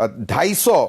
250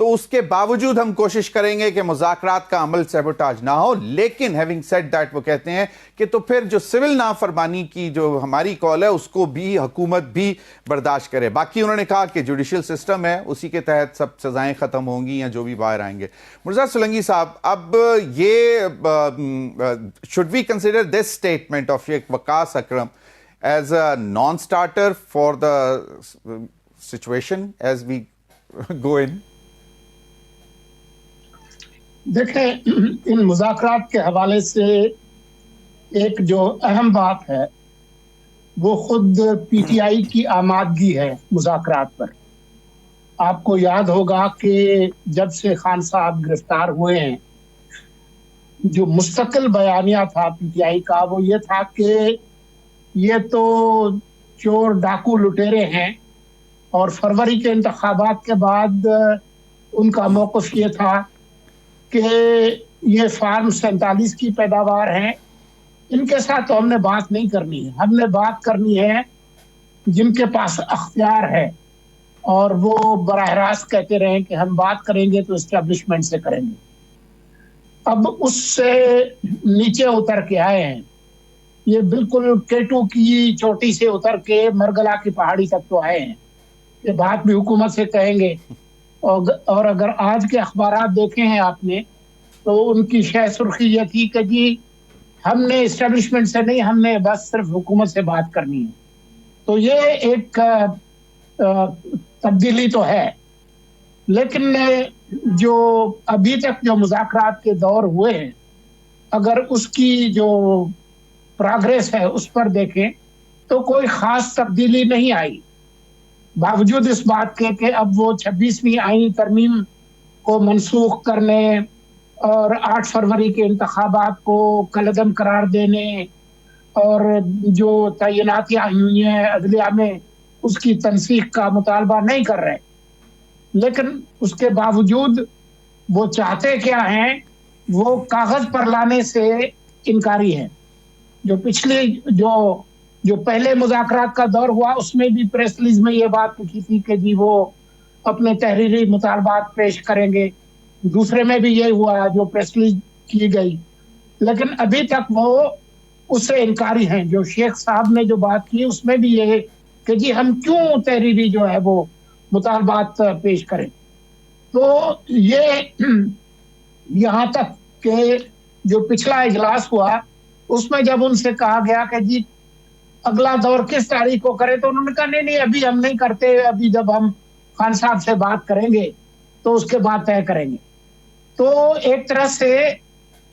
تو اس کے باوجود ہم کوشش کریں گے کہ مذاکرات کا عمل سیبوٹاج نہ ہو. لیکن ہیونگ سیڈ دیٹ وہ کہتے ہیں کہ تو پھر جو سول نافرمانی کی جو ہماری کال ہے اس کو بھی حکومت بھی برداشت کرے. باقی انہوں نے کہا کہ جوڈیشل سسٹم ہے, اسی کے تحت سب سزائیں ختم ہوں گی یا جو بھی باہر آئیں گے. مرزا سولنگی صاحب, اب یہ should we consider this statement of Sheikh Waqas Akram as a non-starter for the situation as we go in? دیکھیں, ان مذاکرات کے حوالے سے ایک جو اہم بات ہے وہ خود پی ٹی آئی کی آمادگی ہے مذاکرات پر. آپ کو یاد ہوگا کہ جب سے خان صاحب گرفتار ہوئے ہیں, جو مستقل بیانیہ تھا پی ٹی آئی کا وہ یہ تھا کہ یہ تو چور ڈاکو لٹیرے ہیں, اور فروری کے انتخابات کے بعد ان کا موقف یہ تھا کہ یہ فارم 47 کی پیداوار ہیں, ان کے ساتھ تو ہم نے بات نہیں کرنی ہے, ہم نے بات کرنی ہے جن کے پاس اختیار ہے, اور وہ براہ راست کہتے رہے کہ ہم بات کریں گے تو اسٹیبلشمنٹ سے کریں گے. اب اس سے نیچے اتر کے آئے ہیں, یہ بالکل کیٹو کی چوٹی سے اتر کے مرگلا کی پہاڑی تک تو آئے ہیں. یہ بات بھی حکومت سے کہیں گے, اور اگر آج کے اخبارات دیکھے ہیں آپ نے تو ان کی شہ سرخی یہ تھی کہ جی ہم نے اسٹیبلشمنٹ سے نہیں, ہم نے بس صرف حکومت سے بات کرنی ہے. تو یہ ایک تبدیلی تو ہے, لیکن جو ابھی تک جو مذاکرات کے دور ہوئے ہیں, اگر اس کی جو پروگریس ہے اس پر دیکھیں تو کوئی خاص تبدیلی نہیں آئی, باوجود اس بات کے کہ اب وہ 26ویں آئینی ترمیم کو منسوخ کرنے اور 8 فروری کے انتخابات کو کالعدم قرار دینے اور جو تعیناتیاں ہوئی ہیں عدلیہ میں اس کی تنسیخ کا مطالبہ نہیں کر رہے. لیکن اس کے باوجود وہ چاہتے کیا ہیں, وہ کاغذ پر لانے سے انکاری ہیں. جو پچھلی جو پہلے مذاکرات کا دور ہوا اس میں بھی پریس ریلیز میں یہ بات لکھی تھی کہ جی وہ اپنے تحریری مطالبات پیش کریں گے, دوسرے میں بھی یہ ہوا جو پریس ریلیز کی گئی, لیکن ابھی تک وہ اس سے انکاری ہیں. جو شیخ صاحب نے جو بات کی اس میں بھی یہ کہ جی ہم کیوں تحریری جو ہے وہ مطالبات پیش کریں. تو یہ یہاں تک کہ جو پچھلا اجلاس ہوا اس میں جب ان سے کہا گیا کہ جی اگلا دور کس تاریخ کو کرے, تو انہوں نے کہا نہیں ابھی ہم نہیں کرتے, ابھی جب ہم خان صاحب سے بات کریں گے تو اس کے بعد طے کریں گے. تو ایک طرح سے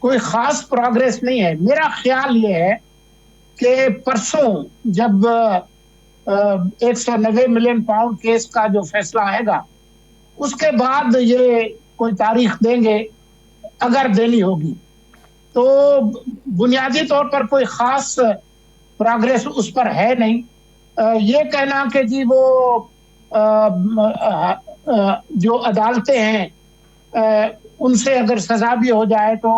کوئی خاص پروگریس نہیں ہے. میرا خیال یہ ہے کہ پرسوں جب 190 ملین پاؤنڈ کیس کا جو فیصلہ آئے گا اس کے بعد یہ کوئی تاریخ دیں گے, اگر دینی ہوگی. تو بنیادی طور پر کوئی خاص پروگریس اس پر ہے نہیں. یہ کہنا کہ جی وہ جو عدالتیں ہیں ان سے اگر سزا بھی ہو جائے تو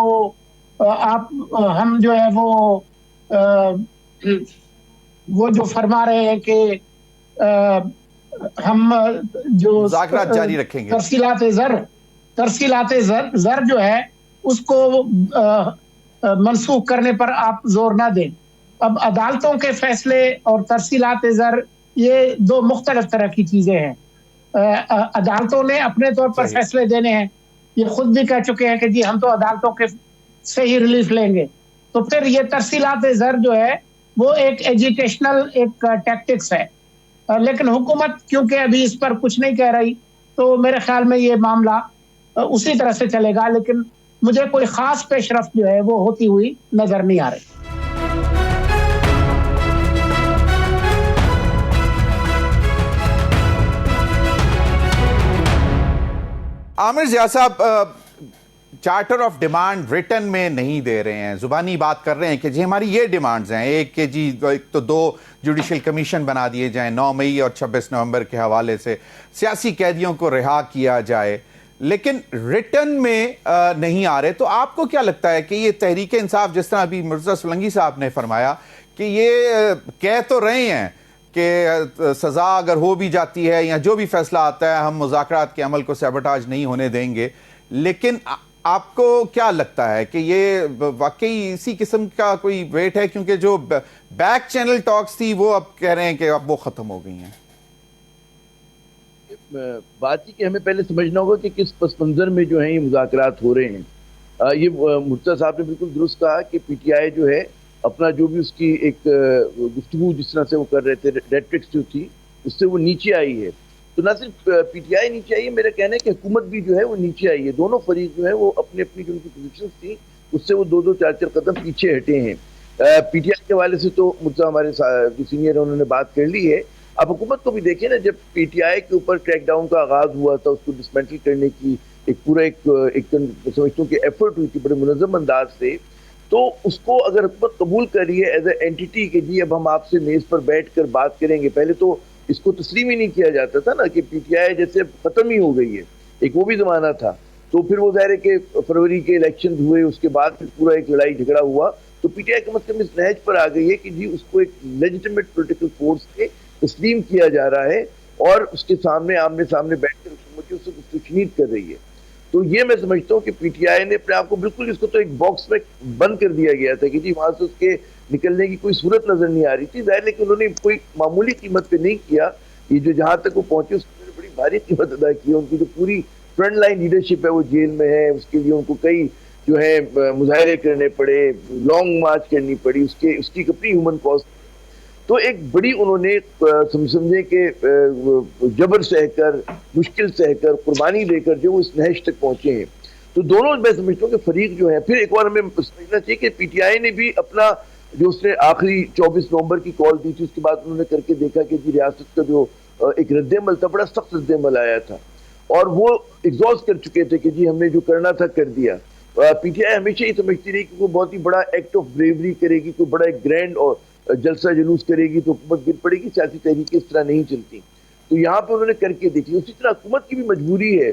ہم جو ہے وہ جو فرما رہے ہیں کہ ہم جو مذاکرات جاری رکھیں گے, ترسیلات زر جو ہے اس کو منسوخ کرنے پر آپ زور نہ دیں. اب عدالتوں کے فیصلے اور ترسیلات زر یہ دو مختلف طرح کی چیزیں ہیں. عدالتوں نے اپنے طور پر فیصلے دینے ہیں, یہ خود بھی کہہ چکے ہیں کہ جی ہم تو عدالتوں کے سے ہی ریلیف لیں گے. تو پھر یہ ترسیلات زر جو ہے وہ ایک ایجیٹیشنل ایک ٹیکٹکس ہے, لیکن حکومت کیونکہ ابھی اس پر کچھ نہیں کہہ رہی تو میرے خیال میں یہ معاملہ اسی طرح سے چلے گا. لیکن مجھے کوئی خاص پیش رفت جو ہے وہ ہوتی ہوئی نظر نہیں آ رہی. عامر ضیاء صاحب, چارٹر آف ڈیمانڈ ریٹن میں نہیں دے رہے ہیں, زبانی بات کر رہے ہیں کہ جی ہماری یہ ڈیمانڈز ہیں. ایک کہ جی ایک تو 2 جوڈیشل کمیشن بنا دیے جائیں 9 مئی اور 26 نومبر کے حوالے سے, سیاسی قیدیوں کو رہا کیا جائے, لیکن ریٹن میں نہیں آ رہے. تو آپ کو کیا لگتا ہے کہ یہ تحریک انصاف, جس طرح ابھی مرزا سولنگی صاحب نے فرمایا کہ یہ کہہ تو رہے ہیں کہ سزا اگر ہو بھی جاتی ہے یا جو بھی فیصلہ آتا ہے ہم مذاکرات کے عمل کو سیبوٹاج نہیں ہونے دیں گے، لیکن آپ کو کیا لگتا ہے کہ یہ واقعی اسی قسم کا کوئی ویٹ ہے؟ کیونکہ جو بیک چینل ٹاکس تھی وہ اب کہہ رہے ہیں کہ اب وہ ختم ہو گئی ہیں۔ بات یہ کہ ہمیں پہلے سمجھنا ہوگا کہ کس پس منظر میں جو ہیں یہ مذاکرات ہو رہے ہیں۔ یہ مرتضیٰ صاحب نے بالکل درست کہا کہ پی ٹی آئی جو ہے اپنا جو بھی اس کی ایک گفتگو جس طرح سے وہ کر رہے تھے، ریٹرکس جو تھی اس سے وہ نیچے آئی ہے۔ تو نہ صرف پی ٹی آئی نیچے آئی ہے، میرا کہنا ہے کہ حکومت بھی جو ہے وہ نیچے آئی ہے۔ دونوں فریق جو ہے وہ اپنی اپنی جو ان کی پوزیشنز تھی اس سے وہ 2-2 4-4 قدم پیچھے ہٹے ہیں۔ پی ٹی آئی کے حوالے سے تو مرتضیٰ ہمارے جو سینئر ہیں انہوں نے بات کر لی ہے۔ اب حکومت کو بھی دیکھیں نا، جب پی ٹی آئی کے اوپر کریک ڈاؤن کا آغاز ہوا تھا، اس کو ڈسمینٹل کرنے کی ایک پورا ایک سمجھتا ہوں کہ ایفرٹ ہوئی تھی بڑے منظم انداز سے، تو اس کو اگر حکومت قبول کر رہی ہے ایز اے اینٹی کہ جی اب ہم آپ سے میز پر بیٹھ کر بات کریں گے، پہلے تو اس کو تسلیم ہی نہیں کیا جاتا تھا نا کہ پی ٹی آئی جیسے ختم ہی ہو گئی ہے، ایک وہ بھی زمانہ تھا۔ تو پھر وہ ظاہر ہے کہ فروری کے الیکشن ہوئے، اس کے بعد پھر پورا ایک لڑائی جھگڑا ہوا، تو پی ٹی آئی کم از کم اس نہج پر آ گئی ہے کہ جی اس کو ایک لیجیٹمیٹ پولیٹیکل فورس سے تسلیم کیا جا رہا ہے اور اس کے سامنے آمنے سامنے بیٹھ کر حکومت اس سے گفتگو کر رہی ہے۔ تو یہ میں سمجھتا ہوں کہ پی ٹی آئی نے اپنے آپ کو بالکل، اس کو تو ایک باکس میں بند کر دیا گیا تھا کہ جی وہاں سے اس کے نکلنے کی کوئی صورت نظر نہیں آ رہی تھی۔ ظاہر ہے کہ انہوں نے کوئی معمولی قیمت پہ نہیں کیا، یہ جو جہاں تک وہ پہنچے اس نے بڑی بھاری قیمت ادا کی ہے۔ ان کی جو پوری فرنٹ لائن لیڈرشپ ہے وہ جیل میں ہے، اس کے لیے ان کو کئی جو ہے مظاہرے کرنے پڑے، لانگ مارچ کرنی پڑی، اس کی اپنی ہیومن کاسٹ۔ تو ایک بڑی انہوں نے سمجھے کہ جبر سہ کر، مشکل سہ کر، قربانی دے کر جو اس نہج تک پہنچے ہیں۔ تو دونوں میں سمجھتا ہوں کہ فریق جو ہے، پھر ایک اور ہمیں سمجھنا چاہیے کہ پی ٹی آئی نے بھی اپنا جو اس نے آخری 24 نومبر کی کال دی تھی، اس کے بعد انہوں نے کر کے دیکھا کہ جی ریاست کا جو ایک رد عمل تھا، بڑا سخت رد عمل آیا تھا اور وہ ایگزاسٹ کر چکے تھے کہ جی ہم نے جو کرنا تھا کر دیا۔ پی ٹی آئی ہمیشہ یہ سمجھتی رہی کہ کوئی بہت ہی بڑا ایکٹ آف بریوری کرے گی، کوئی بڑا ایک گرینڈ اور جلسہ جلوس کرے گی تو حکومت گر پڑے گی، سیاسی تحریکیں اس طرح نہیں چلتی۔ تو یہاں پہ انہوں نے کر کے دیکھی۔ اسی طرح حکومت کی بھی مجبوری ہے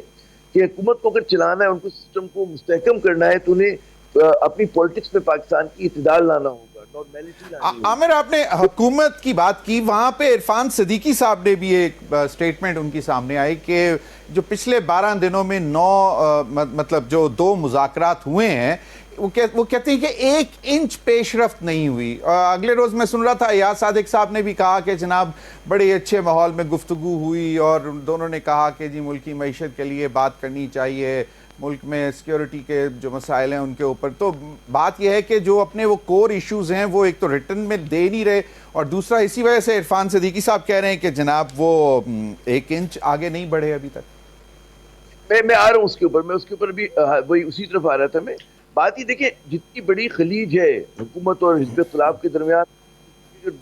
کہ حکومت کو اگر چلانا ہے، ان کو سسٹم کو مستحکم کرنا ہے، تو انہیں اپنی پالیٹکس میں پاکستان کی اعتدال لانا ہوگا، نارمیلٹی لانی ہوگی۔ عامر، آپ نے حکومت کی بات کی، وہاں پہ عرفان صدیقی صاحب نے بھی ایک سٹیٹمنٹ ان کی سامنے آئی کہ جو پچھلے 12 دنوں میں 9 مطلب جو 2 مذاکرات ہوئے ہیں، وہ کہتے ہیں کہ 1 انچ پیش رفت نہیں ہوئی۔ اگلے روز میں سن رہا تھا ایاز صادق صاحب نے بھی کہا کہ جناب بڑے اچھے ماحول میں گفتگو ہوئی اور دونوں نے کہا کہ جی ملک کی معیشت کے لیے بات کرنی چاہیے، ملک میں سیکیورٹی کے جو مسائل ہیں ان کے اوپر۔ تو بات یہ ہے کہ جو اپنے وہ کور ایشوز ہیں وہ ایک تو ریٹن میں دے نہیں رہے، اور دوسرا اسی وجہ سے عرفان صدیقی صاحب کہہ رہے ہیں کہ جناب وہ 1 انچ آگے نہیں بڑھے ابھی تک۔ میں آ رہا ہوں اس کے اوپر، میں اس کے اوپر بھی وہی اسی طرف آ رہا تھا۔ میں بات ہی دیکھیں، جتنی بڑی خلیج ہے حکومت اور حزب اختلاف کے درمیان،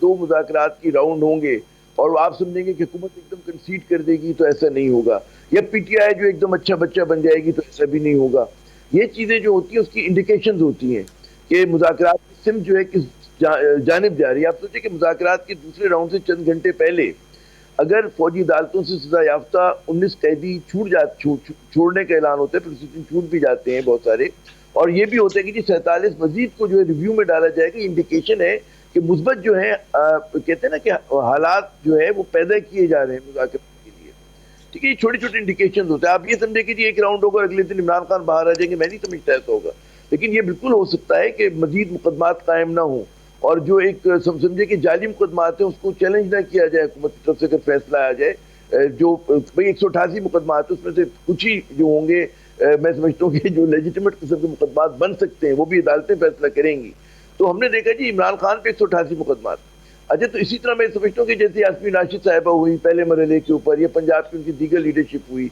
2 مذاکرات کی راؤنڈ ہوں گے اور آپ سمجھیں گے کہ حکومت ایک دم کنسیڈ کر دے گی، تو ایسا نہیں ہوگا۔ یا پی ٹی آئی جو ایک دم اچھا بچہ بن جائے گی، تو ایسا بھی نہیں ہوگا۔ یہ چیزیں جو ہوتی ہیں اس کی انڈیکیشنز ہوتی ہیں کہ مذاکرات کی سمت جو ہے کس جانب جا رہی ہے۔ آپ سوچیں کہ مذاکرات کے دوسرے راؤنڈ سے چند گھنٹے پہلے اگر فوجی عدالتوں سے سزا یافتہ 19 قیدی چھوڑنے کا اعلان ہوتا ہے، پھر اسی دن چھوٹ بھی جاتے ہیں بہت سارے، اور یہ بھی ہوتا ہے کہ جی 47 مزید کو جو ہے ریویو میں ڈالا جائے گا، انڈیکیشن ہے کہ مثبت جو ہے کہتے ہیں نا کہ حالات جو ہے وہ پیدا کیے جا رہے ہیں مذاکرات کے لیے۔ ٹھیک ہے، یہ چھوٹی چھوٹی انڈیکیشن ہوتا ہے۔ آپ یہ سمجھے کہ جی 1 راؤنڈ ہوگا، اگلے دن عمران خان باہر آ جائیں گے، میں نہیں سمجھتا ایسا ہوگا، لیکن یہ بالکل ہو سکتا ہے کہ مزید مقدمات قائم نہ ہوں، اور جو ایک سمجھے کہ جعلی مقدمات ہیں اس کو چیلنج نہ کیا جائے حکومت کی طرف سے، اگر فیصلہ آ جائے۔ جو 188 مقدمات ہیں اس میں سے کچھ ہی جو ہوں گے، میں سمجھتا ہوں کہ جو لیجیٹمیٹ قسم کے مقدمات بن سکتے ہیں وہ بھی عدالتیں فیصلہ کریں گی۔ تو ہم نے دیکھا جی عمران خان پہ 188 مقدمات۔ اچھا، تو اسی طرح میں سمجھتا ہوں کہ جیسے یاسمین راشد صاحبہ ہوئی پہلے مرحلے کے اوپر، یا پنجاب کی ان کی دیگر لیڈرشپ ہوئی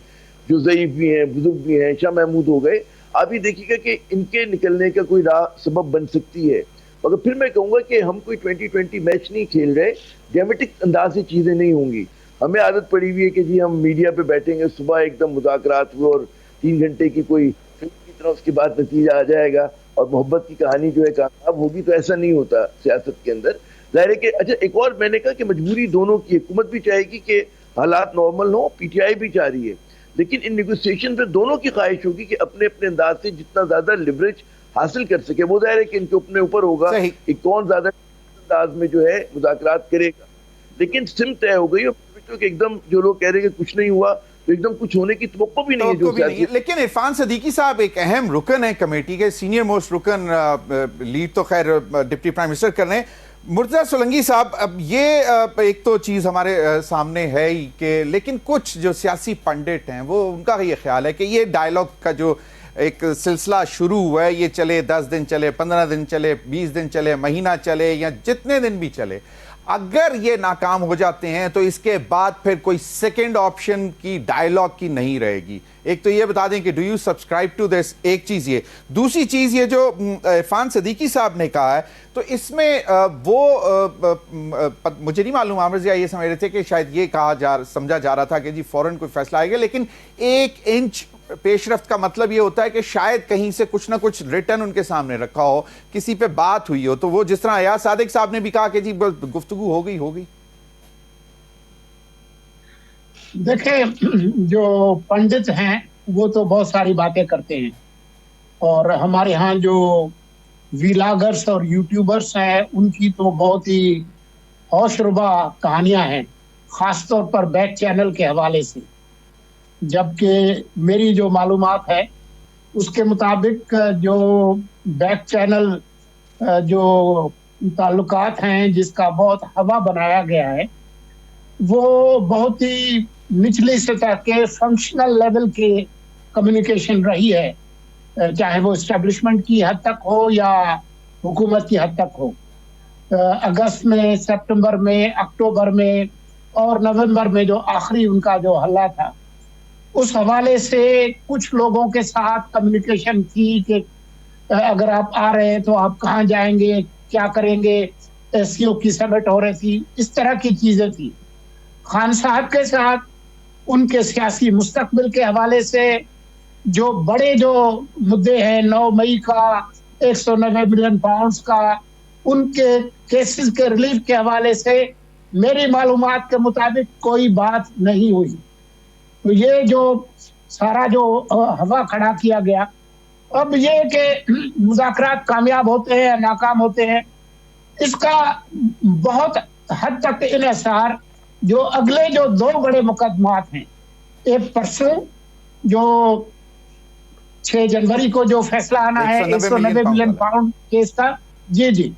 جو ضعیف بھی ہیں، بزرگ بھی ہیں، شاہ محمود ہو گئے، آپ یہ دیکھیے گا کہ ان کے نکلنے کا کوئی راہ سبب بن سکتی ہے۔ مگر پھر میں کہوں گا کہ ہم کوئی 2020 میچ نہیں کھیل رہے، ڈرامیٹک انداز سے چیزیں نہیں ہوں گی۔ ہمیں عادت پڑی ہوئی ہے کہ جی ہم میڈیا پہ بیٹھیں گے، صبح ایک دم مذاکرات ہوئے اور 3 گھنٹے کی کوئی فلم کی طرح اس کے بعد نتیجہ آ جائے گا اور محبت کی کہانی جو ہے کامیاب ہوگی، تو ایسا نہیں ہوتا سیاست کے اندر۔ ظاہر ہے کہ اچھا ایک اور میں نے کہا کہ مجبوری دونوں کی، حکومت بھی چاہے گی کہ حالات نارمل ہوں، پی ٹی آئی بھی چاہ رہی ہے، لیکن ان نیگوسیشن پہ دونوں کی خواہش ہوگی کہ اپنے اپنے انداز سے جتنا زیادہ لیوریج حاصل کر سکے۔ وہ ظاہر ہے کہ ان کے اپنے اوپر ہوگا کہ کون زیادہ انداز میں جو ہے مذاکرات کرے گا۔ لیکن سمت طے ہو گئی اور ایک دم جو لوگ کہہ رہے ہیں کہ کچھ نہیں ہوا تو ایک دم کچھ ہونے کی توقع بھی نہیں ہے جو سیاسی. لیکن عرفان صدیقی صاحب ایک اہم رکن ہے کمیٹی کے, سینئر موسٹ رکن, لیڈ تو خیر ڈپٹی پرائم منسٹر کر رہے ہیں. مرتضیٰ سولنگی صاحب, اب یہ ایک تو چیز ہمارے سامنے ہے ہی کہ لیکن کچھ جو سیاسی پنڈت ہیں وہ ان کا یہ خیال ہے کہ یہ ڈائیلاگ کا جو ایک سلسلہ شروع ہوا ہے یہ چلے 10 دن چلے, 15 دن چلے, 20 دن چلے, مہینہ چلے یا جتنے دن بھی چلے, اگر یہ ناکام ہو جاتے ہیں تو اس کے بعد پھر کوئی سیکنڈ آپشن کی ڈائیلاگ کی نہیں رہے گی. ایک تو یہ بتا دیں کہ do you subscribe to this, ایک چیز یہ. دوسری چیز یہ جو عرفان صدیقی صاحب نے کہا ہے تو اس میں وہ مجھے نہیں معلوم, عامر ضیاء یہ سمجھ رہے تھے کہ شاید یہ سمجھا جا رہا تھا کہ جی فوراً کوئی فیصلہ آئے گا, لیکن 1 انچ پیش رفت کا مطلب یہ ہوتا ہے کہ شاید کہیں سے کچھ نہ کچھ ریٹن ان کے سامنے رکھا ہو, کسی پہ بات ہوئی ہو. تو وہ جس طرح ایاز صادق صاحب نے بھی کہا کہ جی گفتگو ہو گئی. دیکھیں, جو پنڈت ہیں وہ تو بہت ساری باتیں کرتے ہیں, اور ہمارے ہاں جو ویلاگرز اور یوٹیوبرز ہیں ان کی تو بہت ہی ہوش ربا کہانیاں ہیں, خاص طور پر بیک چینل کے حوالے سے. جبکہ میری جو معلومات ہے اس کے مطابق جو بیک چینل جو تعلقات ہیں جس کا بہت ہوا بنایا گیا ہے وہ بہت ہی نچلی سطح کے فنکشنل لیول کے کمیونیکیشن رہی ہے, چاہے وہ اسٹیبلشمنٹ کی حد تک ہو یا حکومت کی حد تک ہو. اگست میں, سپٹمبر میں, اکتوبر میں اور نومبر میں جو آخری ان کا جو حلہ تھا اس حوالے سے کچھ لوگوں کے ساتھ کمیونیکیشن تھی کہ اگر آپ آ رہے ہیں تو آپ کہاں جائیں گے, کیا کریں گے, SCO کی سمٹ ہو رہی تھی, اس طرح کی چیزیں تھی. خان صاحب کے ساتھ ان کے سیاسی مستقبل کے حوالے سے جو بڑے جو مدعے ہیں, 9 مئی کا 190 ملین پاؤنڈز کا, ان کے کیسز کے ریلیف کے حوالے سے میری معلومات کے مطابق کوئی بات نہیں ہوئی. تو یہ جو سارا جو ہوا کھڑا کیا گیا, اب یہ کہ مذاکرات کامیاب ہوتے ہیں یا ناکام ہوتے ہیں اس کا بہت حد تک انحصار جو اگلے جو 2 بڑے مقدمات ہیں, ایک پرسوں جو 6 جنوری کو جو فیصلہ آنا ہے 190 ملین پاؤنڈ کیس کا, جی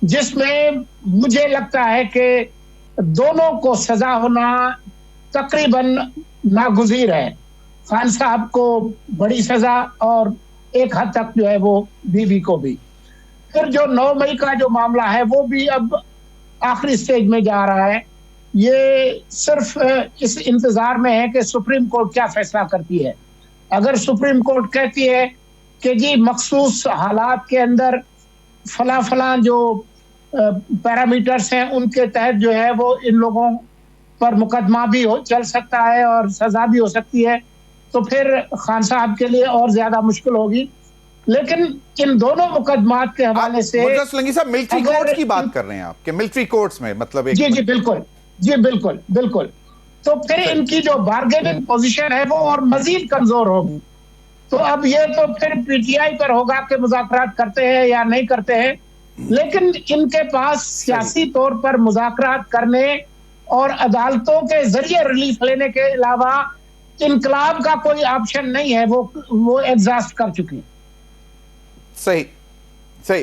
جس میں مجھے لگتا ہے کہ دونوں کو سزا ہونا تقریباً ناگزیر ہے. خان صاحب کو بڑی سزا اور ایک حد تک جو ہے وہ بیوی کو بھی. پھر جو 9 مئی کا جو معاملہ ہے وہ بھی اب آخری سٹیج میں جا رہا ہے. یہ صرف اس انتظار میں ہے کہ سپریم کورٹ کیا فیصلہ کرتی ہے. اگر سپریم کورٹ کہتی ہے کہ جی مخصوص حالات کے اندر فلاں جو پیرامیٹرز ہیں ان کے تحت جو ہے وہ ان لوگوں پر مقدمہ بھی چل سکتا ہے اور سزا بھی ہو سکتی ہے, تو پھر خان صاحب کے لیے اور زیادہ مشکل ہوگی. لیکن ان دونوں مقدمات کے حوالے سے مرتضیٰ سولنگی صاحب ملٹری کورٹس کی بات کر رہے ہیں آپ کہ ملٹری کورٹس میں مطلب جی بالکل. تو پھر ان کی جو بارگیننگ پوزیشن ہے وہ اور مزید کمزور ہوگی. تو اب یہ تو پھر PTI پر ہوگا کہ مذاکرات کرتے ہیں یا نہیں کرتے ہیں, لیکن ان کے پاس سیاسی طور پر مذاکرات کرنے اور عدالتوں کے ذریعے ریلیف لینے کے علاوہ انقلاب کا کوئی آپشن نہیں ہے, وہ ایگزاسٹ کر چکی. صحیح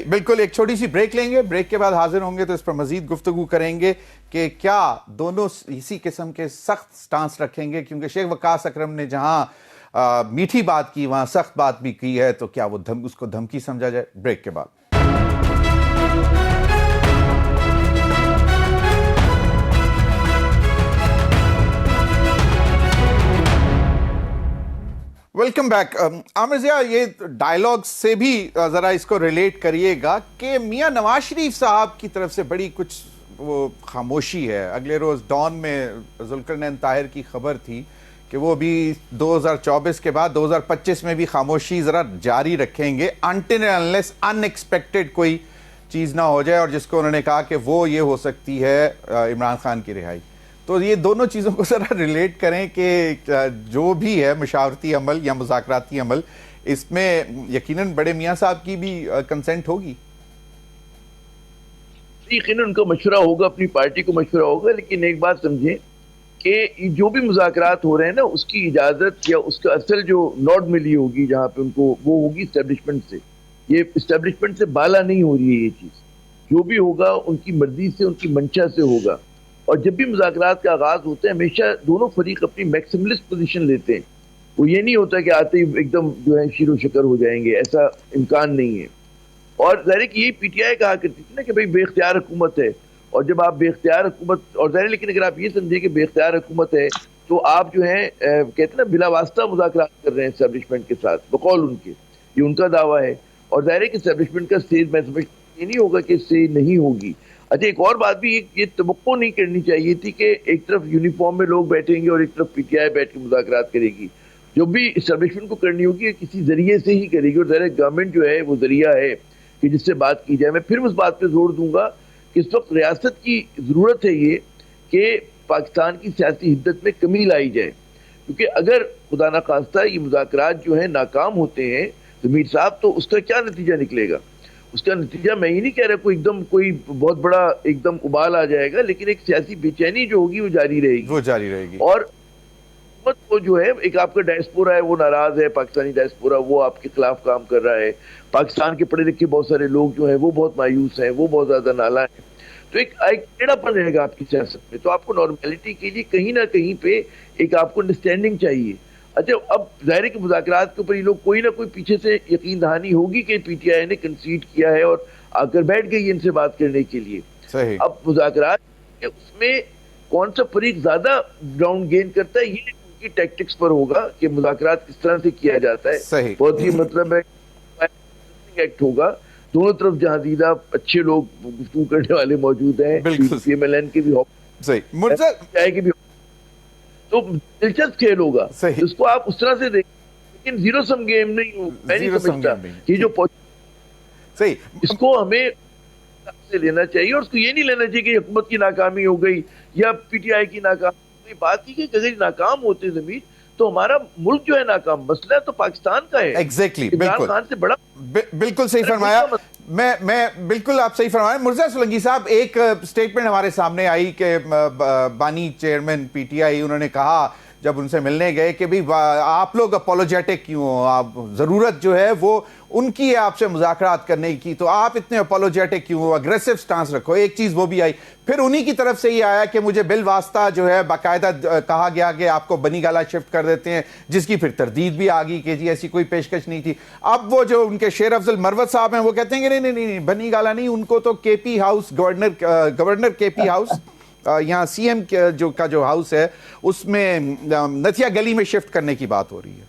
بالکل. ایک چھوٹی سی بریک لیں گے, بریک کے بعد حاضر ہوں گے تو اس پر مزید گفتگو کریں گے کہ کیا دونوں اسی قسم کے سخت سٹانس رکھیں گے, کیونکہ شیخ وقاص اکرم نے جہاں میٹھی بات کی وہاں سخت بات بھی کی ہے, تو کیا وہ اس کو دھمکی سمجھا جائے. بریک کے بعد ویلکم بیک. عامر ضیاء, یہ ڈائیلاگ سے بھی ذرا اس کو ریلیٹ کریے گا کہ میاں نواز شریف صاحب کی طرف سے بڑی کچھ وہ خاموشی ہے. اگلے روز ڈان میں ذوالقرنین طاہر کی خبر تھی کہ وہ بھی 2024 کے بعد 2025 میں بھی خاموشی ذرا جاری رکھیں گے until and unless unexpected کوئی چیز نہ ہو جائے, اور جس کو انہوں نے کہا کہ وہ یہ ہو سکتی ہے عمران خان کی رہائی. تو یہ دونوں چیزوں کو ذرا ریلیٹ کریں کہ جو بھی ہے مشاورتی عمل یا مذاکراتی عمل, اس میں یقیناً بڑے میاں صاحب کی بھی کنسنٹ ہوگی. یقیناً ان کا مشورہ ہوگا، اپنی پارٹی کو مشورہ ہوگا، لیکن ایک بات سمجھیں کہ جو بھی مذاکرات ہو رہے ہیں نا، اس کی اجازت یا اس کا اصل جو نوڈ ملی ہوگی جہاں پہ ان کو، وہ ہوگی اسٹیبلشمنٹ سے. یہ اسٹیبلشمنٹ سے بالا نہیں ہو رہی ہے یہ چیز. جو بھی ہوگا ان کی مرضی سے، ان کی منشا سے ہوگا. اور جب بھی مذاکرات کا آغاز ہوتا ہے ہمیشہ دونوں فریق اپنی میکسیملسٹ پوزیشن لیتے ہیں. وہ یہ نہیں ہوتا کہ آتے ہی ایک دم جو ہے شیر و شکر ہو جائیں گے، ایسا امکان نہیں ہے. اور ظاہر ہے کہ یہی پی ٹی آئی کہا کرتی تھی نا کہ بھئی بے اختیار حکومت ہے، اور جب آپ بے اختیار حکومت، اور ظاہر ہے لیکن اگر آپ یہ سمجھیں کہ بے اختیار حکومت ہے تو آپ جو ہیں کہتے ہیں نا بلا واسطہ مذاکرات کر رہے ہیں اسٹیبلشمنٹ کے ساتھ، بقول ان کے، یہ ان کا دعویٰ ہے. اور ظاہر ہے کہ اسٹیبلشمنٹ کا اسٹیج میں سمجھتا یہ نہیں ہوگا کہ اس سے نہیں ہوگی. اچھا ایک اور بات بھی، یہ توقع نہیں کرنی چاہیے تھی کہ ایک طرف یونیفارم میں لوگ بیٹھیں گے اور ایک طرف پی ٹی آئی بیٹھ کے مذاکرات کرے گی. جو بھی اسٹیبلشمنٹ کو کرنی ہوگی کسی ذریعے سے ہی کرے گی، اور ظاہر ہے گورنمنٹ جو ہے وہ ذریعہ ہے کہ جس سے بات کی جائے. میں پھر اس بات پہ زور دوں گا کہ اس وقت ریاست کی ضرورت ہے یہ کہ پاکستان کی سیاسی حدت میں کمی لائی جائے، کیونکہ اگر خدا نخواستہ یہ مذاکرات جو ہیں ناکام ہوتے ہیں ضمیر صاحب، تو اس کا کیا نتیجہ نکلے گا؟ اس کا نتیجہ میں یہ نہیں کہہ رہا کوئی ایک دم کوئی بہت بڑا ایک دم ابال آ جائے گا، لیکن ایک سیاسی بے چینی جو ہوگی وہ جاری رہے گی. اور وہ جو ہے ایک آپ کا ڈائسپورا ہے وہ ناراض ہے، پاکستانی ڈائسپورا وہ آپ کے خلاف کام کر رہا ہے. پاکستان کے پڑھے لکھے بہت سارے لوگ جو ہیں وہ بہت مایوس ہیں، وہ بہت زیادہ نالا ہیں. تو ایک ٹیڑھا پن رہے گا آپ کی سیاست میں. تو آپ کو نارملٹی کے لیے کہیں نہ کہیں پہ ایک آپ کو انڈرسٹینڈنگ چاہیے. اچھا اب ظاہر ہے کہ مذاکرات کے اوپر یہ لوگ کوئی نہ کوئی پیچھے سے یقین دہانی ہوگی کہ پی ٹی آئی نے کنسیڈ کیا ہے اور آ کر بیٹھ گئی ان سے بات کرنے کے لیے. صحیح. اب مذاکرات اس میں کون سا فریق زیادہ گراؤنڈ گین کرتا ہے یہ ان کی ٹیکٹکس پر ہوگا کہ مذاکرات کس طرح سے کیا جاتا ہے. صحیح. بہت ہی مطلب ہے ایکٹ ہوگا، دونوں طرف جہاں دیدہ اچھے لوگ گفتگو کرنے والے موجود ہیں، پی ایم ایل این کے بھی تو دلچسپ کھیل ہوگا. اس کو آپ اس طرح سے دیکھیں، لیکن زیرو سم گیم نہیں ہو. میں نہیں سمجھتا کہ جو صحیح اس کو ہمیں سے لینا چاہیے، اور اس کو یہ نہیں لینا چاہیے کہ حکومت کی ناکامی ہو گئی یا پی ٹی آئی کی ناکامی. بات یہ کہ اگر ناکام ہوتے زمین تو ہمارا ملک جو ہے ناکام. مسئلہ تو پاکستان کا ہے. ایگزیکٹلی، عمران خان سے بڑا بالکل صحیح فرمایا. میں بالکل آپ صحیح فرمایا. مرزا سولنگی صاحب، ایک سٹیٹمنٹ ہمارے سامنے آئی کہ بانی چیئرمین پی ٹی آئی، انہوں نے کہا جب ان سے ملنے گئے کہ بھئی آپ لوگ اپولوجیٹک کیوں ہو، آپ ضرورت جو ہے وہ ان کی ہے آپ سے مذاکرات کرنے کی، تو آپ اتنے اپولوجیٹک کیوں ہو، اگریسو سٹانس رکھو. ایک چیز وہ بھی آئی. پھر انہی کی طرف سے یہ آیا کہ مجھے بالواسطہ جو ہے باقاعدہ کہا گیا کہ آپ کو بنی گالا شفٹ کر دیتے ہیں، جس کی پھر تردید بھی آ گئی کہ جی ایسی کوئی پیشکش نہیں تھی. اب وہ جو ان کے شیر افضل مروت صاحب ہیں وہ کہتے ہیں کہ نہیں بنی گالا نہیں، ان کو تو کے پی ہاؤس، گورنر کے پی ہاؤس، یہاں سی ایم کا جو ہاؤس ہے اس میں نتھیا گلی میں شفٹ کرنے کی بات ہو رہی ہے.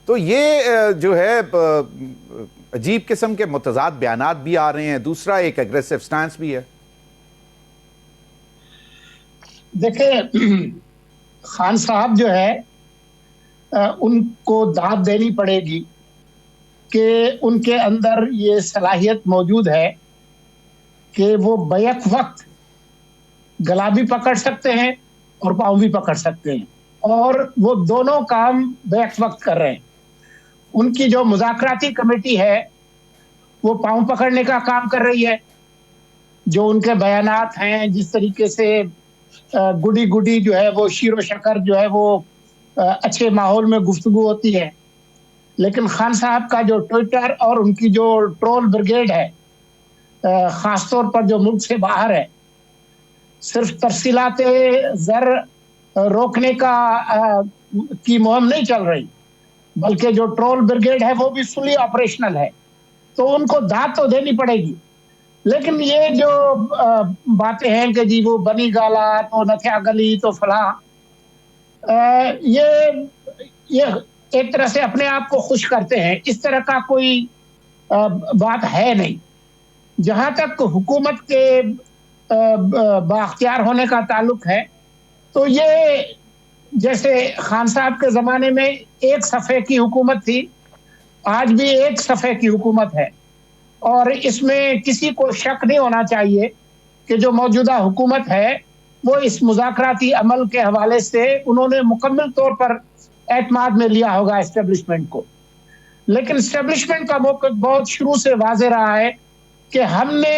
تو یہ جو ہے عجیب قسم کے متضاد بیانات بھی آ رہے ہیں. دوسرا ایک اگریسو سٹانس بھی ہے. دیکھیں خان صاحب جو ہے ان کو داد دینی پڑے گی کہ ان کے اندر یہ صلاحیت موجود ہے کہ وہ بیک وقت گلا بھی پکڑ سکتے ہیں اور پاؤں بھی پکڑ سکتے ہیں، اور وہ دونوں کام بیک وقت کر رہے ہیں. ان کی جو مذاکراتی کمیٹی ہے وہ پاؤں پکڑنے کا کام کر رہی ہے. جو ان کے بیانات ہیں، جس طریقے سے گڈی جو ہے وہ شیر و شکر جو ہے وہ اچھے ماحول میں گفتگو ہوتی ہے. لیکن خان صاحب کا جو ٹویٹر اور ان کی جو ٹرول بریگیڈ ہے، خاص طور پر جو ملک سے باہر ہے، صرف ترسیلات زر روکنے کی مہم نہیں چل رہی، بلکہ جو ٹرول بریگیڈ ہے وہ بھی فلی آپریشنل ہے. تو ان کو داد تو دینی پڑے گی. لیکن یہ جو باتیں ہیں کہ جی وہ بنی گالا تو نتھیا گلی تو فلاں، یہ ایک طرح سے اپنے آپ کو خوش کرتے ہیں. اس طرح کا کوئی بات ہے نہیں. جہاں تک حکومت کے بااختیار ہونے کا تعلق ہے تو یہ جیسے خان صاحب کے زمانے میں ایک صفحے کی حکومت تھی، آج بھی ایک صفحے کی حکومت ہے. اور اس میں کسی کو شک نہیں ہونا چاہیے کہ جو موجودہ حکومت ہے وہ اس مذاکراتی عمل کے حوالے سے انہوں نے مکمل طور پر اعتماد میں لیا ہوگا اسٹیبلشمنٹ کو. لیکن اسٹیبلشمنٹ کا موقف بہت شروع سے واضح رہا ہے کہ ہم نے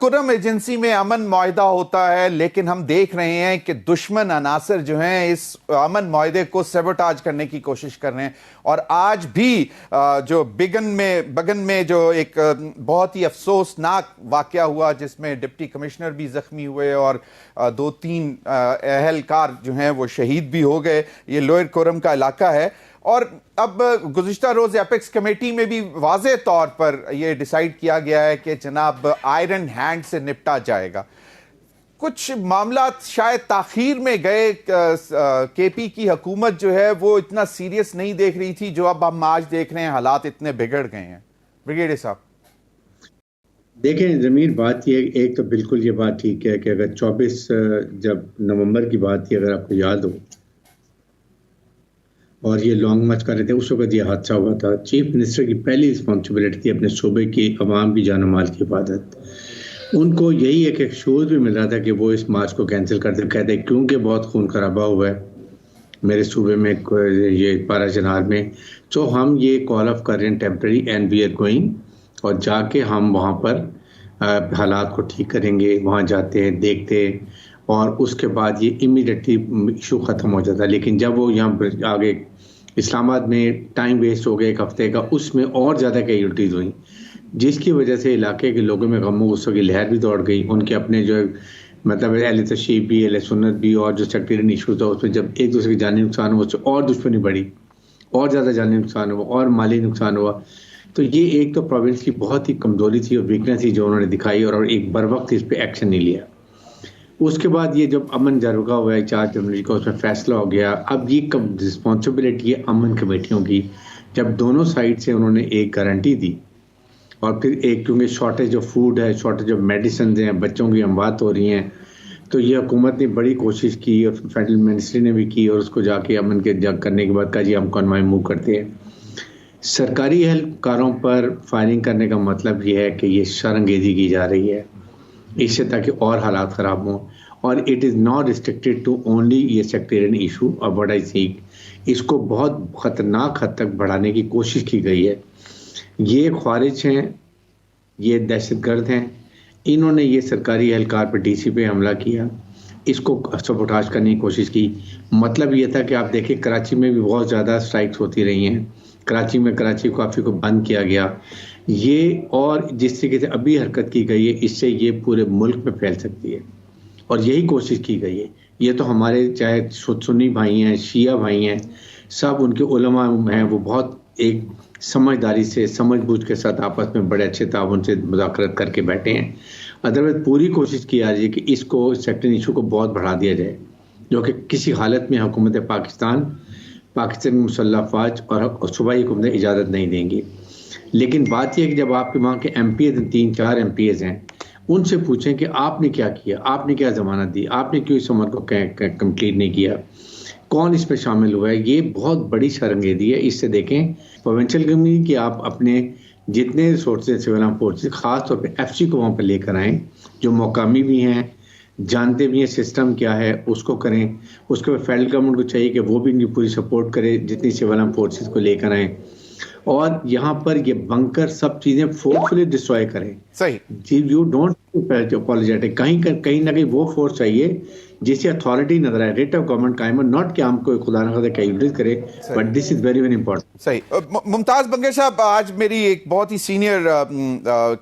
کرم ایجنسی میں امن معاہدہ ہوتا ہے، لیکن ہم دیکھ رہے ہیں کہ دشمن عناصر جو ہیں اس امن معاہدے کو سیبوٹاج کرنے کی کوشش کر رہے ہیں، اور آج بھی جو بگن میں جو ایک بہت ہی افسوسناک واقعہ ہوا جس میں ڈپٹی کمشنر بھی زخمی ہوئے اور 2-3 اہلکار جو ہیں وہ شہید بھی ہو گئے، یہ لوئر کورم کا علاقہ ہے، اور اب گزشتہ روز ایپیکس کمیٹی میں بھی واضح طور پر یہ ڈیسائیڈ کیا گیا ہے کہ جناب آئرن ہینڈ سے نپٹا جائے گا۔ کچھ معاملات شاید تاخیر میں گئے، کے پی کی حکومت جو ہے وہ اتنا سیریس نہیں دیکھ رہی تھی جو اب ہم آج دیکھ رہے ہیں، حالات اتنے بگڑ گئے ہیں۔ بریگیڈیئر صاحب دیکھیں ضمیر، بات یہ ایک تو بالکل یہ بات ٹھیک ہے کہ اگر 24 جب نومبر کی بات تھی، اگر آپ کو یاد ہو، اور یہ لانگ مارچ کر رہے تھے، اس وقت یہ حادثہ ہوا تھا۔ چیف منسٹر کی پہلی رسپانسبلٹی تھی اپنے صوبے کی عوام کی جان و مال کی حفاظت۔ ان کو یہی ایک شعور بھی مل رہا تھا کہ وہ اس مارچ کو کینسل کر دیں، کہتے کیونکہ بہت خون خرابہ ہوا ہے میرے صوبے میں، یہ پارا چنار میں، تو ہم یہ کال آف کر رہے ہیں temporary and we are going, اور جا کے ہم وہاں پر حالات کو ٹھیک کریں گے۔ وہاں جاتے ہیں، دیکھتے ہیں، اور اس کے بعد یہ امیڈیٹلی ایشو ختم ہو جاتا ہے۔ لیکن جب وہ یہاں پر آگے اسلام آباد میں ٹائم ویسٹ ہو گیا ایک ہفتے کا، اس میں اور زیادہ کیجولٹیز ہوئیں، جس کی وجہ سے علاقے کے لوگوں میں غم و غصے کی لہر بھی دوڑ گئی۔ ان کے اپنے جو مطلب اہل تشیع بھی، اہل سنت بھی، اور جو سیکٹریین ایشوز تھا، اس میں جب ایک دوسرے کی جانی نقصان ہوا، اس سے اور دشمنی بڑھی، اور زیادہ جانی نقصان ہوا، اور مالی نقصان ہوا۔ تو یہ ایک تو پروونس کی بہت ہی کمزوری تھی اور ویکنس تھی جو انہوں نے دکھائی، اور ایک بر وقت اس پہ ایکشن نہیں لیا۔ اس کے بعد یہ جب امن جرگہ ہوا ہے 4 جنوری کو، اس میں فیصلہ ہو گیا۔ اب یہ رسپانسبلٹی ہے امن کمیٹیوں کی، جب دونوں سائڈ سے انہوں نے ایک گارنٹی دی، اور پھر ایک کیونکہ شارٹیج آف فوڈ ہے، شارٹیج آف میڈیسنز ہیں، بچوں کی اموات ہو رہی ہیں، تو یہ حکومت نے بڑی کوشش کی اور فیڈرل منسٹری نے بھی کی، اور اس کو جا کے امن کے جگ کرنے کے بعد کہا جی ہم کنوائے موو کرتے ہیں۔ سرکاری اہلکاروں پر فائرنگ کرنے کا مطلب یہ ہے کہ یہ شرانگیزی کی جا رہی ہے اس سے تاکہ اور حالات خراب ہوں، اور it is not restricted to only یہ سیکٹیرین ایشو، اور وٹ آئی سیک اس کو بہت خطرناک حد تک بڑھانے کی کوشش کی گئی ہے۔ یہ خوارج ہیں، یہ دہشت گرد ہیں، انہوں نے یہ سرکاری اہلکار پہ ڈی سی پہ حملہ کیا، اس کو سبوٹاج کرنے کی کوشش کی۔ مطلب یہ تھا کہ آپ دیکھیں کراچی میں بھی بہت زیادہ اسٹرائکس ہوتی رہی ہیں، کراچی کافی کو بند کیا گیا، یہ اور جس طریقے سے ابھی حرکت کی گئی ہے اس سے یہ پورے ملک میں پھیل سکتی ہے، اور یہی کوشش کی گئی ہے۔ یہ تو ہمارے چاہے سنی بھائی ہیں، شیعہ بھائی ہیں، سب ان کے علماء ہیں، وہ بہت ایک سمجھداری سے، سمجھ بوجھ کے ساتھ آپس میں بڑے اچھے تعاون سے مذاکرات کر کے بیٹھے ہیں۔ ادروائز پوری کوشش کی جا رہی ہے کہ اس کو سیکٹرین ایشو کو بہت بڑھا دیا جائے، جو کہ کسی حالت میں حکومت پاکستانی مسلح افواج اور صوبائی حکومتیں اجازت نہیں دیں گی۔ لیکن بات یہ ہے کہ جب آپ کے وہاں کے M Ps 3-4 M Ps ہیں، ان سے پوچھیں کہ آپ نے کیا کیا، آپ نے کیا ضمانت دی، آپ نے کیوں اس عمل کو کمپلیٹ نہیں کیا، کون اس میں شامل ہوا ہے۔ یہ بہت بڑی شرمگیدی ہے۔ اس سے دیکھیں پروونشل کمیٹی کہ آپ اپنے جتنے ریسورسز سول فورسز خاص طور پہ ایف سی کو وہاں پہ لے کر آئیں، جو مقامی بھی ہیں، جانتے بھی ہیں سسٹم کیا ہے، اس کو کریں۔ اس کے بعد فیڈرل گورنمنٹ کو چاہیے کہ وہ بھی ان کی پوری سپورٹ کرے، جتنی سول فورسز کو لے کر آئیں، اور یہاں پر یہ بنکر سب چیزیں فورسفلی ڈسٹروائے کریں۔ صحیح، یو ڈونٹ اپولوجیٹک، کہیں نہ کہیں وہ فورس چاہیے جسے اتھارٹی نظر آئے، ریٹ آف گورنمنٹ قائم، ناٹ کہ ہم کو خدا نہ خدا کیجولیٹ کرے، but this is very very important. صحیح۔ ممتاز بنگے صاحب، آج میری ایک بہت ہی سینئر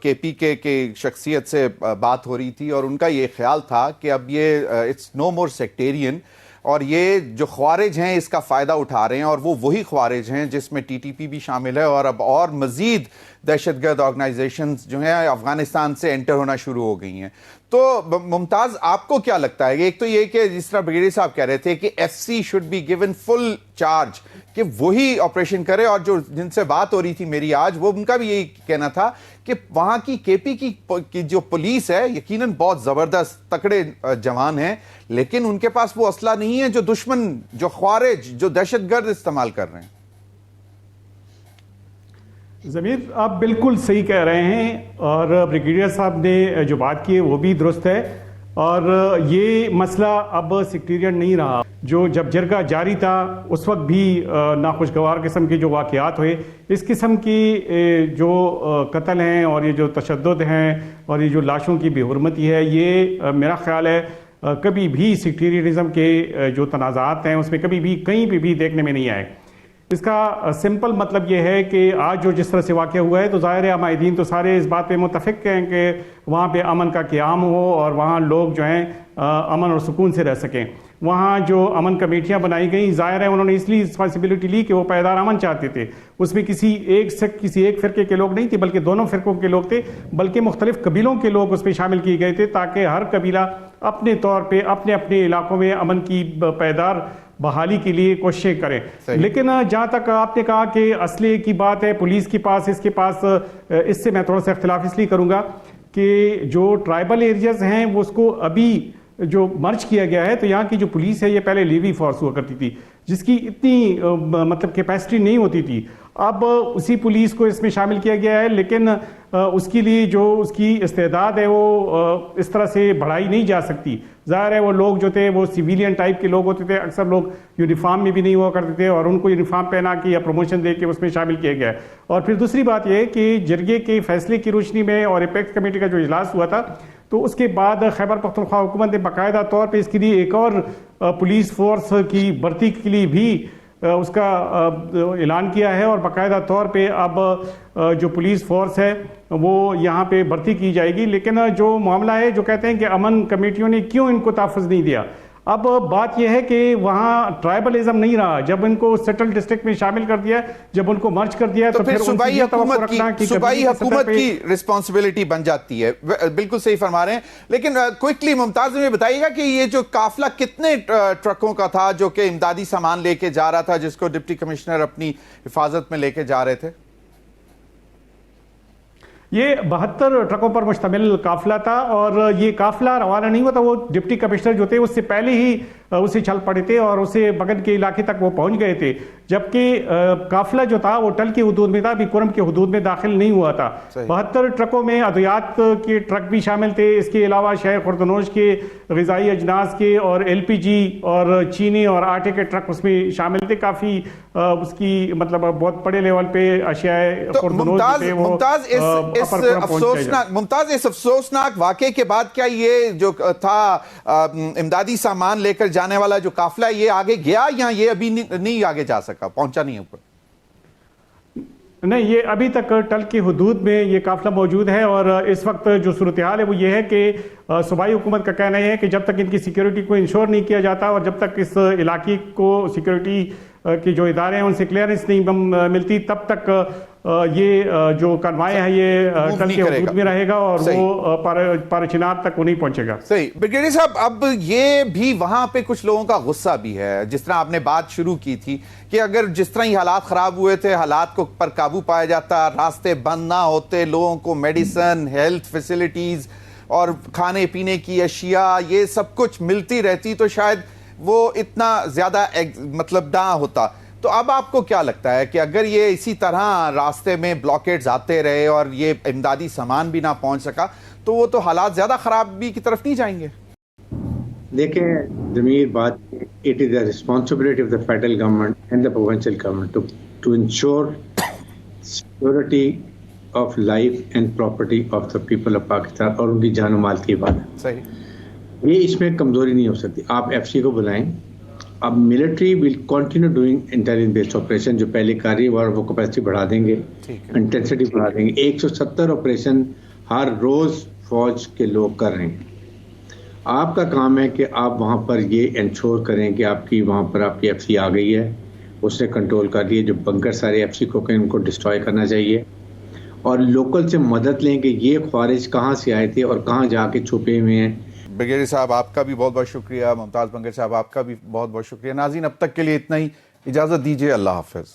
کے پی کے شخصیت سے بات ہو رہی تھی، اور ان کا یہ خیال تھا کہ اب یہ اٹس نو مور سیکٹیرین، اور یہ جو خوارج ہیں اس کا فائدہ اٹھا رہے ہیں، اور وہ وہی خوارج ہیں جس میں ٹی ٹی پی بھی شامل ہے، اور اب اور مزید دہشت گرد آرگنائزیشنز جو ہیں افغانستان سے انٹر ہونا شروع ہو گئی ہیں۔ تو ممتاز، آپ کو کیا لگتا ہے؟ ایک تو یہ کہ جس طرح بریگیڈیئر صاحب کہہ رہے تھے کہ F C should be given full charge کہ وہی آپریشن کرے، اور جو جن سے بات ہو رہی تھی میری آج، وہ ان کا بھی یہی کہنا تھا کہ وہاں کی کے پی کی جو پولیس ہے یقیناً بہت زبردست تکڑے جوان ہیں، لیکن ان کے پاس وہ اسلحہ نہیں ہے جو دشمن، جو خوارج، جو دہشت گرد استعمال کر رہے ہیں۔ ضمیر، آپ بالکل صحیح کہہ رہے ہیں، اور بریگیڈیئر صاحب نے جو بات کی ہے وہ بھی درست ہے، اور یہ مسئلہ اب سیکٹیرین نہیں رہا۔ جو جب جرگہ جاری تھا اس وقت بھی ناخوشگوار قسم کے جو واقعات ہوئے، اس قسم کی جو قتل ہیں اور یہ جو تشدد ہیں اور یہ جو لاشوں کی بے حرمتی ہے، یہ میرا خیال ہے کبھی بھی سیکٹیرینزم کے جو تنازعات ہیں اس میں کبھی بھی کہیں پہ بھی دیکھنے میں نہیں آئے۔ اس کا سمپل مطلب یہ ہے کہ آج جو جس طرح سے واقعہ ہوا ہے تو ظاہر ہے عمائدین تو سارے اس بات پہ متفق ہیں کہ وہاں پہ امن کا قیام ہو اور وہاں لوگ جو ہیں امن اور سکون سے رہ سکیں۔ وہاں جو امن کمیٹیاں بنائی گئیں، ظاہر ہے انہوں نے اس لیے رسپانسبلٹی لی کہ وہ پائیدار امن چاہتے تھے۔ اس میں کسی ایک فرقے کے لوگ نہیں تھے، بلکہ دونوں فرقوں کے لوگ تھے، بلکہ مختلف قبیلوں کے لوگ اس میں شامل کیے گئے تھے تاکہ ہر قبیلہ اپنے طور پہ اپنے اپنے علاقوں میں امن کی پائیدار بحالی کے لیے کوششیں کریں۔ لیکن جہاں تک آپ نے کہا کہ اسلحے کی بات ہے پولیس کے پاس، اس کے پاس، اس سے میں تھوڑا سا اختلاف اس لیے کروں گا کہ جو ٹرائبل ایریاز ہیں وہ اس کو ابھی جو مرج کیا گیا ہے، تو یہاں کی جو پولیس ہے یہ پہلے لیوی فورس ہوا کرتی تھی جس کی اتنی مطلب کیپیسٹی نہیں ہوتی تھی۔ اب اسی پولیس کو اس میں شامل کیا گیا ہے، لیکن اس کے لیے جو اس کی استعداد ہے وہ اس طرح سے بڑھائی نہیں جا سکتی۔ ظاہر ہے وہ لوگ جو تھے وہ سویلین ٹائپ کے لوگ ہوتے تھے، اکثر لوگ یونیفارم میں بھی نہیں ہوا کرتے تھے اور ان کو یونیفارم پہنا کے یا پروموشن دے کے اس میں شامل کیا گیا ہے۔ اور پھر دوسری بات یہ ہے کہ جرگے کے فیصلے کی روشنی میں اور ایپیکس کمیٹی کا جو اجلاس ہوا تھا تو اس کے بعد خیبر پختونخوا حکومت نے باقاعدہ طور پہ اس کے لیے ایک اور پولیس فورس کی بھرتی کے لیے بھی اس کا اعلان کیا ہے، اور باقاعدہ طور پہ اب جو پولیس فورس ہے وہ یہاں پہ بھرتی کی جائے گی۔ لیکن جو معاملہ ہے جو کہتے ہیں کہ امن کمیٹیوں نے کیوں ان کو تحفظ نہیں دیا، اب بات یہ ہے کہ وہاں ٹرائبلزم نہیں رہا۔ جب ان کو سیٹل ڈسٹرکٹ میں شامل کر دیا، جب ان کو مرج کر دیا تو پھر صوبائی حکومت کی رسپانسبلٹی بن جاتی ہے۔ بالکل صحیح فرما رہے ہیں، لیکن کوئکلی ممتاز میں بتائیے گا کہ یہ جو قافلہ کتنے ٹرکوں کا تھا جو کہ امدادی سامان لے کے جا رہا تھا، جس کو ڈپٹی کمشنر اپنی حفاظت میں لے کے جا رہے تھے؟ یہ 72 ٹرکوں پر مشتمل قافلہ تھا، اور یہ قافلہ روانہ نہیں ہوا تھا، وہ ڈپٹی کمشنر جو تھے اس سے پہلے ہی اسے چھل پڑے تھے اور اسے بغل کے علاقے تک وہ پہنچ گئے تھے، جبکہ قافلہ جو تھا وہ ٹل کے حدود میں تھا، ابھی کرم کے حدود میں داخل نہیں ہوا تھا۔ 72 ٹرکوں میں ادویات کے ٹرک بھی شامل تھے، اس کے علاوہ شہر خوردنوش کے، غذائی اجناس کے اور LPG اور چینی اور آٹے کے ٹرک اس میں شامل تھے۔ کافی اس کی مطلب بہت بڑے لیول پہ اشیاء ممتاز اس افسوسناک واقعے کے بعد کیا یہ جو تھا امدادی سامان لے کر جانے والا جو قافلہ یہ آگے گیا یا یہ ابھی نہیں آگے جا سکا، پہنچا نہیں اوپر؟ نہیں، یہ ابھی تک ٹل کی حدود میں یہ قافلہ موجود ہے، اور اس وقت جو صورتحال ہے وہ یہ ہے کہ صوبائی حکومت کا کہنا ہے کہ جب تک ان کی سیکیورٹی کو انشور نہیں کیا جاتا اور جب تک اس علاقے کو سیکیورٹی کے جو ادارے ہیں ان سے کلیئرنس نہیں ملتی، تب تک یہ جو کنوائے ہے یہ ٹل کے حدود میں رہے گا اور وہ پارچنار تک وہ نہیں پہنچے گا۔ صحیح بریگیڈیئر صاحب، اب یہ بھی وہاں پہ کچھ لوگوں کا غصہ بھی ہے، جس طرح آپ نے بات شروع کی تھی کہ اگر جس طرح ہی حالات خراب ہوئے تھے، حالات کو پر قابو پایا جاتا، راستے بند نہ ہوتے، لوگوں کو میڈیسن، ہیلتھ فیسلٹیز اور کھانے پینے کی اشیاء یہ سب کچھ ملتی رہتی، تو شاید وہ اتنا زیادہ مطلب نہ ہوتا۔ تو اب آپ کو کیا لگتا ہے کہ اگر یہ اسی طرح راستے میں بلاکیڈز آتے رہے اور یہ امدادی سامان بھی نہ پہنچ سکا تو وہ تو حالات زیادہ خرابی کی طرف نہیں جائیں گے؟ دیکھیں ضمیر بات، it is the responsibility of the federal government and the provincial government to ensure security of life and property of the people of Pakistan اور ان کی جان و مال کی حفاظت۔ صحیح، یہ اس میں کمزوری نہیں ہو سکتی۔ آپ FC کو بلائیں، اب military will continue doing intelligence based operation جو پہلے کر رہی ہے اور وہ کیپیسٹی بڑھا دیں گے، انٹینسٹی بڑھا دیں گے۔ 170 آپریشن ہر روز فوج کے لوگ کر رہے ہیں۔ آپ کا کام ہے کہ آپ وہاں پر یہ انشور کریں کہ آپ کی وہاں پر آپ کی FC آ گئی ہے، اس نے کنٹرول کر لیے، جو بنکر سارے FC کو ان کو ڈسٹروائے کرنا چاہیے، اور لوکل سے مدد لیں کہ یہ خوارج کہاں سے آئے تھے اور کہاں جا کے چھپے ہوئے ہیں۔ بریگیڈیئر صاحب آپ کا بھی بہت بہت شکریہ، ممتاز بنگر صاحب آپ کا بھی بہت بہت شکریہ۔ ناظرین اب تک کے لیے اتنا ہی، اجازت دیجیے، اللہ حافظ۔